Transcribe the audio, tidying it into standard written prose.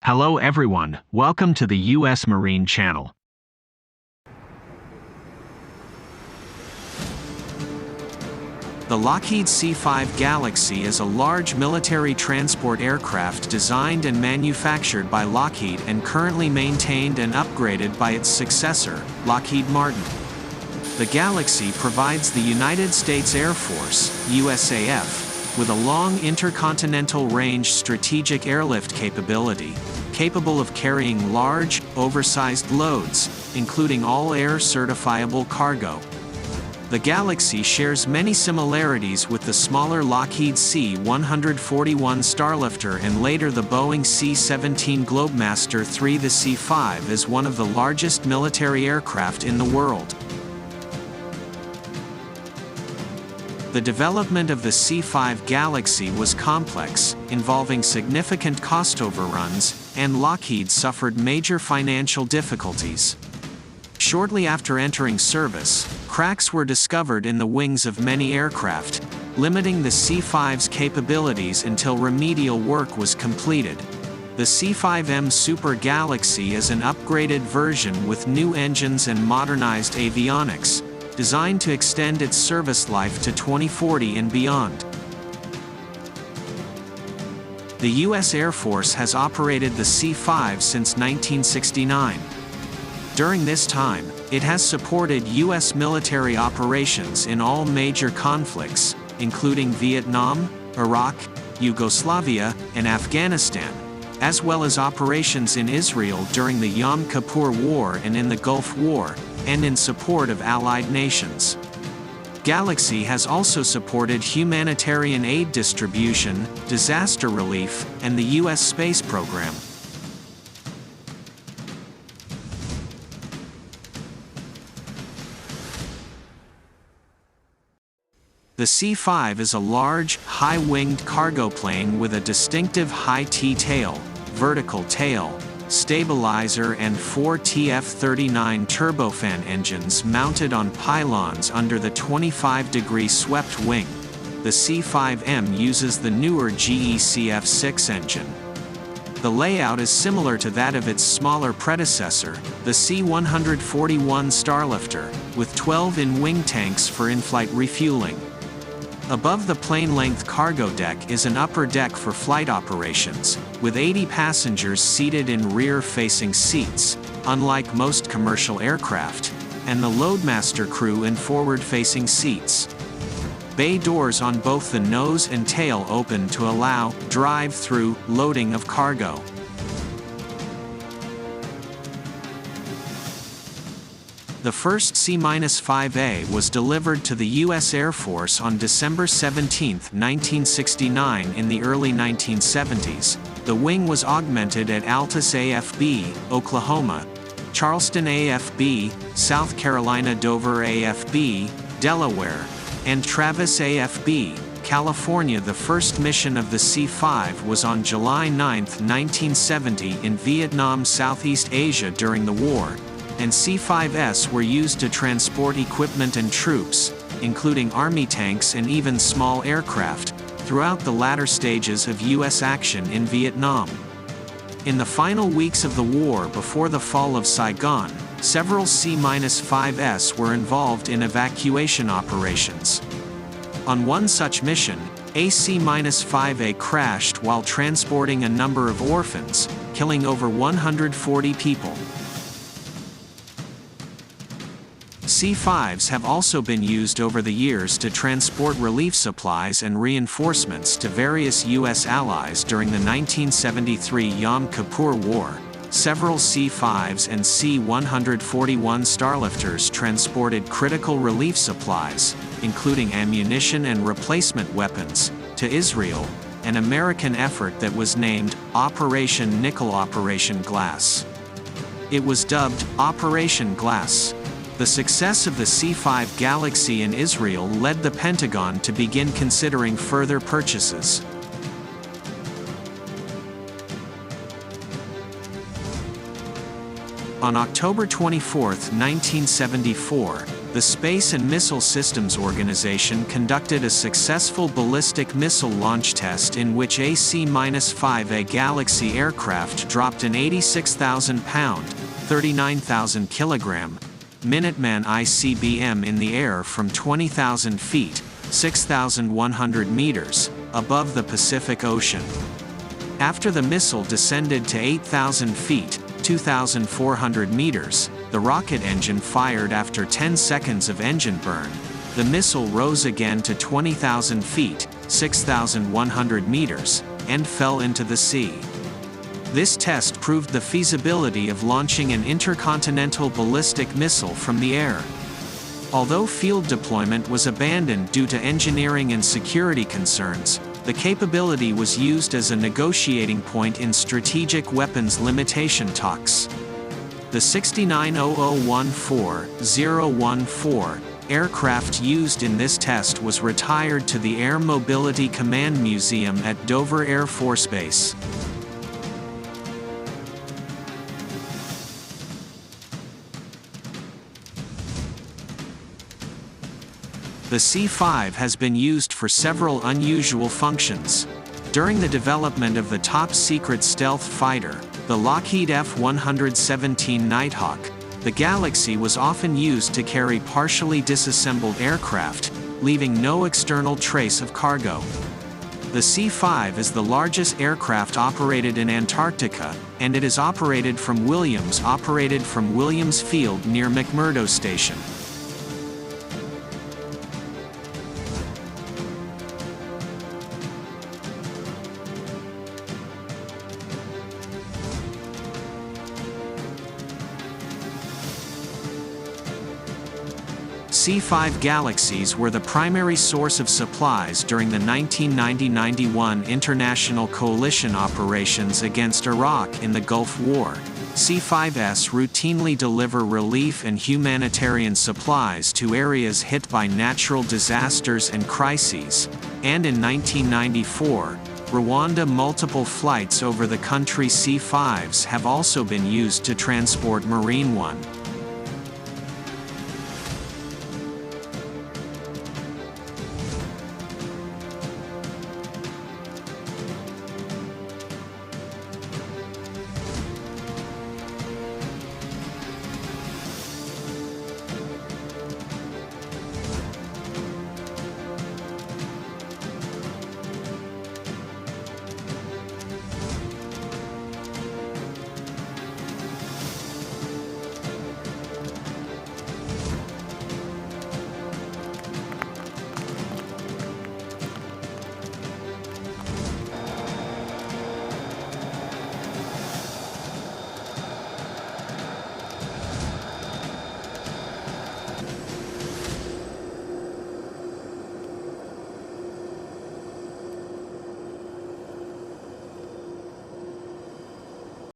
Hello everyone, welcome to the U.S. Marine Channel. The Lockheed C-5 Galaxy is a large military transport aircraft designed and manufactured by Lockheed and currently maintained and upgraded by its successor, Lockheed Martin. The Galaxy provides the United States Air Force, USAF, with a long intercontinental range strategic airlift capability, capable of carrying large, oversized loads, including all-air certifiable cargo. The Galaxy shares many similarities with the smaller Lockheed C-141 Starlifter and later the Boeing C-17 Globemaster III. The C-5 is one of the largest military aircraft in the world. The development of the C-5 Galaxy was complex, involving significant cost overruns, and Lockheed suffered major financial difficulties. Shortly after entering service, cracks were discovered in the wings of many aircraft, limiting the C-5's capabilities until remedial work was completed. The C-5M Super Galaxy is an upgraded version with new engines and modernized avionics, designed to extend its service life to 2040 and beyond. The U.S. Air Force has operated the C-5 since 1969. During this time, it has supported U.S. military operations in all major conflicts, including Vietnam, Iraq, Yugoslavia, and Afghanistan, as well as operations in Israel during the Yom Kippur War and in the Gulf War, and in support of allied nations. Galaxy has also supported humanitarian aid distribution, disaster relief, and the U.S. space program. The C-5 is a large, high-winged cargo plane with a distinctive high T-tail, vertical tail, stabilizer and 4 TF-39 turbofan engines mounted on pylons under the 25-degree swept wing. The C-5M uses the newer GE CF6 engine. The layout is similar to that of its smaller predecessor, the C-141 Starlifter, with 12 in-wing tanks for in-flight refueling. Above the plane-length cargo deck is an upper deck for flight operations, with 80 passengers seated in rear-facing seats, unlike most commercial aircraft, and the loadmaster crew in forward-facing seats. Bay doors on both the nose and tail open to allow drive-through loading of cargo. The first C-5A was delivered to the U.S. Air Force on December 17, 1969. In the early 1970s, the wing was augmented at Altus AFB, Oklahoma, Charleston AFB, South Carolina, Dover AFB, Delaware, and Travis AFB, California. The first mission of the C-5 was on July 9, 1970 in Vietnam, Southeast Asia during the war, and C-5s were used to transport equipment and troops, including Army tanks and even small aircraft, throughout the latter stages of U.S. action in Vietnam. In the final weeks of the war before the fall of Saigon, several C-5s were involved in evacuation operations. On one such mission, a C-5A crashed while transporting a number of orphans, killing over 140 people. C-5s have also been used over the years to transport relief supplies and reinforcements to various U.S. allies during the 1973 Yom Kippur War. Several C-5s and C-141 Starlifters transported critical relief supplies, including ammunition and replacement weapons, to Israel, an American effort that was named Operation Nickel Operation Glass. It was dubbed Operation Glass. The success of the C-5 Galaxy in Israel led the Pentagon to begin considering further purchases. On October 24, 1974, the Space and Missile Systems Organization conducted a successful ballistic missile launch test in which a C-5A Galaxy aircraft dropped an 86,000-pound, 39,000-kilogram, Minuteman ICBM in the air from 20,000 feet, 6,100 meters, above the Pacific Ocean. After the missile descended to 8,000 feet, 2,400 meters, the rocket engine fired after 10 seconds of engine burn. The missile rose again to 20,000 feet, 6,100 meters, and fell into the sea. This test proved the feasibility of launching an intercontinental ballistic missile from the air. Although field deployment was abandoned due to engineering and security concerns, the capability was used as a negotiating point in strategic weapons limitation talks. The 690014-014 aircraft used in this test was retired to the Air Mobility Command Museum at Dover Air Force Base. The C-5 has been used for several unusual functions. During the development of the top-secret stealth fighter, the Lockheed F-117 Nighthawk, the Galaxy was often used to carry partially disassembled aircraft, leaving no external trace of cargo. The C-5 is the largest aircraft operated in Antarctica, and it is operated from Williams Field near McMurdo Station. C-5 Galaxies were the primary source of supplies during the 1990–91 international coalition operations against Iraq in the Gulf War. C-5s routinely deliver relief and humanitarian supplies to areas hit by natural disasters and crises, and in 1994, Rwanda multiple flights over the country C-5s have also been used to transport Marine One.